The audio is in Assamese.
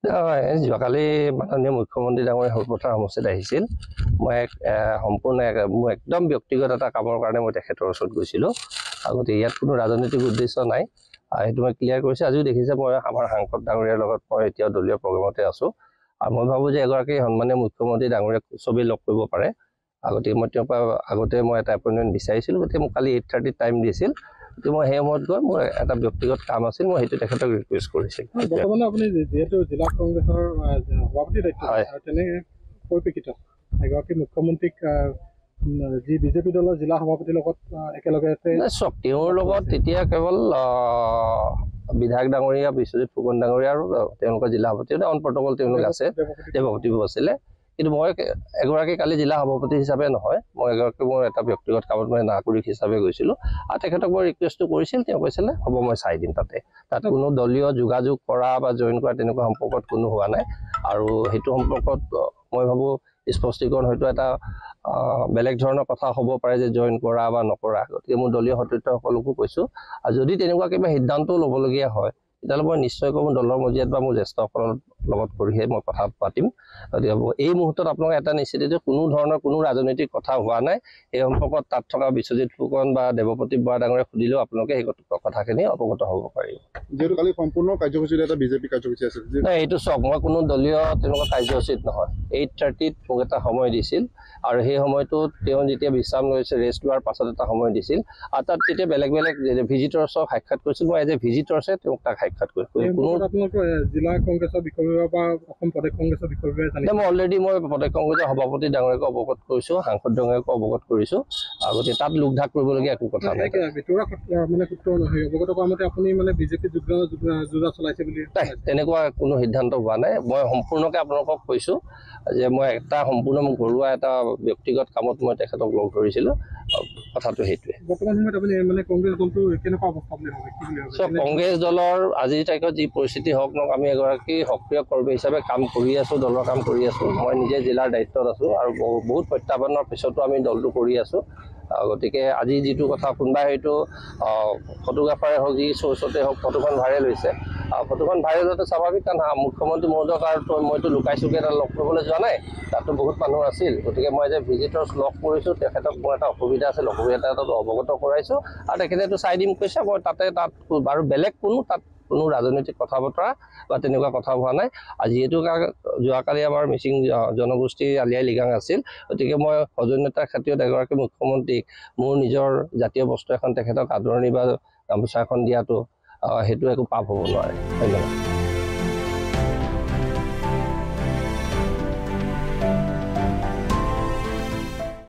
যোৱাকালি মাননীয় মুখ্যমন্ত্ৰী ডাঙৰীয়া সৰুপথাৰ সমষ্টিত আহিছিল। মই সম্পূৰ্ণ মোৰ একদম ব্যক্তিগত এটা কামৰ কাৰণে মই তেখেতৰ ওচৰত গৈছিলোঁ। গতিকে ইয়াত কোনো ৰাজনৈতিক উদ্দেশ্য নাই, সেইটো মই ক্লিয়াৰ কৰিছোঁ। আজিও দেখিছে মই আমাৰ সাংসদ ডাঙৰীয়াৰ লগত মই এতিয়াও দলীয় প্ৰগ্ৰামতে আছোঁ। আৰু মই ভাবোঁ যে এগৰাকী সন্মানীয় মুখ্যমন্ত্ৰী ডাঙৰীয়াক চবেই লগ কৰিব পাৰে। গতিকে মই তেওঁৰ পৰা আগতে মই এটা এপইণ্টমেণ্ট বিচাৰিছিলোঁ। গতিকে মোক কালি 8:30 টাইম দিছিল। গতিকে মই সেই সময়ত গৈ মোৰ এটা ব্যক্তিগত কাম আছিল, মই সেইটো তেখেতক ৰিকুৱেষ্ট কৰিছিলোঁ। বৰ্তমানে আপুনি যিহেতু জিলা কংগ্ৰেছৰ সভাপতি দায়িত্ব, তেনে পৰিপ্ৰেক্ষিতত এগৰাকী মুখ্যমন্ত্ৰীক যি বিজেপি দলৰ জিলা সভাপতিৰ লগত একেলগে আছে, চাওক তেওঁৰ লগত তেতিয়া কেৱল বিধায়ক ডাঙৰীয়া বিশ্বজিৎ ফুকন ডাঙৰীয়া আৰু তেওঁলোকৰ জিলা সভাপতি অন প্ৰটকল তেওঁলোক আছে, দেৱপতি আছিলে। কিন্তু মই এগৰাকী কালি জিলা সভাপতি হিচাপে নহয়, মই এগৰাকী মোৰ এটা ব্যক্তিগত কামত মই নাগৰিক হিচাপে গৈছিলোঁ। আৰু তেখেতক মই ৰিকুৱেষ্টটো কৰিছিল, তেওঁ কৈছিলে হ'ব মই চাই দিম। তাত কোনো দলীয় যোগাযোগ কৰা বা জইন কৰা তেনেকুৱা সম্পৰ্কত কোনো হোৱা নাই। আৰু সেইটো সম্পৰ্কত মই ভাবোঁ স্পষ্টীকৰণ হয়তো এটা বেলেগ ধৰণৰ কথা হ'ব পাৰে যে জইন কৰা বা নকৰা। গতিকে মোৰ দলীয় সতীৰ্থসকলকো কৈছোঁ, আৰু যদি তেনেকুৱা কিবা সিদ্ধান্তও ল'বলগীয়া হয় তেতিয়াহ'লে মই নিশ্চয়কৈ মোৰ দলৰ মজিয়াত বা মোৰ জ্যেষ্ঠসকলৰ লগত কৰিহে মই কথা পাতিম। গতিকে এই মুহূৰ্তত আপোনালোকে এটা নিশ্চিত যে কোনো ধৰণৰ কোনো ৰাজনৈতিক কথা হোৱা নাই। এই সম্পৰ্কত তাত থকা বিশ্বজিৎ ফুকন বা দেৱপতি বৰা ডাঙৰীয়া সুধিলেও আপোনালোকে সেই কথাখিনি অৱগত হ'ব পাৰিব। যিহেতু কালি সম্পূৰ্ণ কাৰ্যসূচীত এটা বিজেপি কাৰ্যসূচী আছিল। নাই, এইটো চাওক, মই কোনো দলীয় তেনেকুৱা কাৰ্যসূচীত নহয়। 8:30 মোক এটা সময় দিছিল, আৰু সেই সময়টোত তেওঁ যেতিয়া বিশ্ৰাম লৈছে, ৰেষ্ট লোৱাৰ পাছত এটা সময় দিছিল। আৰু তাত তেতিয়া বেলেগ বেলেগ ভিজিটৰ্ছক সাক্ষাৎ কৰিছিল। মই এজ এ ভিজিটৰ্ছে তেওঁক তাক সাক্ষাৎ কৰিছোঁ। জিলা কংগ্ৰেছৰ বিষয় বিভাগ বা অসম প্ৰদেশ কংগ্ৰেছৰ বিষয় বিভাগ মই অলৰেডি প্ৰদেশ কংগ্ৰেছৰ সভাপতি ডাঙৰীয়াকো অৱগত কৰিছোঁ, সাংসদ ডাঙৰীয়াকো অৱগত কৰিছোঁ। গতিকে তাত লোকঢাক কৰিবলগীয়া একো কথা নাই। অৱগত কৰা মতে আপুনি বিজেপি যোজনা চলাইছে বুলি তেনেকুৱা কোনো সিদ্ধান্ত হোৱা নাই। মই সম্পূৰ্ণকৈ আপোনালোকক কৈছোঁ যে মই এটা সম্পূৰ্ণ মোৰ ঘৰুৱা এটা ব্যক্তিগত কামত মই তেখেতক লগ ধৰিছিলোঁ। কথাটো সেইটোৱে। বৰ্তমান সময়ত আপুনি কংগ্ৰেছ দলটো কেনেকুৱা অৱস্থা বুলি ভাবে? কংগ্ৰেছ দলৰ আজিৰ তাৰিখত যি পৰিস্থিতি হওক নহওক, আমি এগৰাকী সক্ৰিয় কৰ্মী হিচাপে কাম কৰি আছোঁ, দলৰ কাম কৰি আছোঁ। মই নিজে জিলাৰ দায়িত্বত আছোঁ, আৰু বহুত প্ৰত্যাহ্বানৰ পিছতো আমি দলটো কৰি আছোঁ। গতিকে আজি যিটো কথা কোনোবাই হয়তো ফটোগ্ৰাফাৰে হওক, যি চ'ৰ্চতে হওক ফটোখন ভাইৰেল হৈছে। ফটোখন ভাইৰেল হোৱাটো স্বাভাৱিক, কাৰণ মুখ্যমন্ত্ৰী মহোদয়ক আৰু মইতো লুকাই চুকাই এটা লগ কৰিবলৈ যোৱা নাই, তাতো বহুত মানুহ আছিল। গতিকে মই যে ভিজিটৰ্ছ লগ কৰিছোঁ, তেখেতক মোৰ এটা অসুবিধা আছিল, অসুবিধা এটা অৱগত কৰাইছোঁ, আৰু তেখেতেতো চাই দিম কৈছে। মই তাত বাৰু বেলেগ কোনো ৰাজনৈতিক কথা বতৰা বা তেনেকুৱা কথা হোৱা নাই। আৰু যিহেতু যোৱাকালি আমাৰ মিচিং জনগোষ্ঠীৰ আলি আই লৃগাং আছিল, গতিকে মই সৌজন্যতাৰ খাতিৰত এগৰাকী মুখ্যমন্ত্ৰীক মোৰ নিজৰ জাতীয় বস্তু এখন তেখেতক আদৰণি বা গামোচা এখন দিয়াটো সেইটো একো পাপ হ'ব নোৱাৰে। ধন্যবাদ।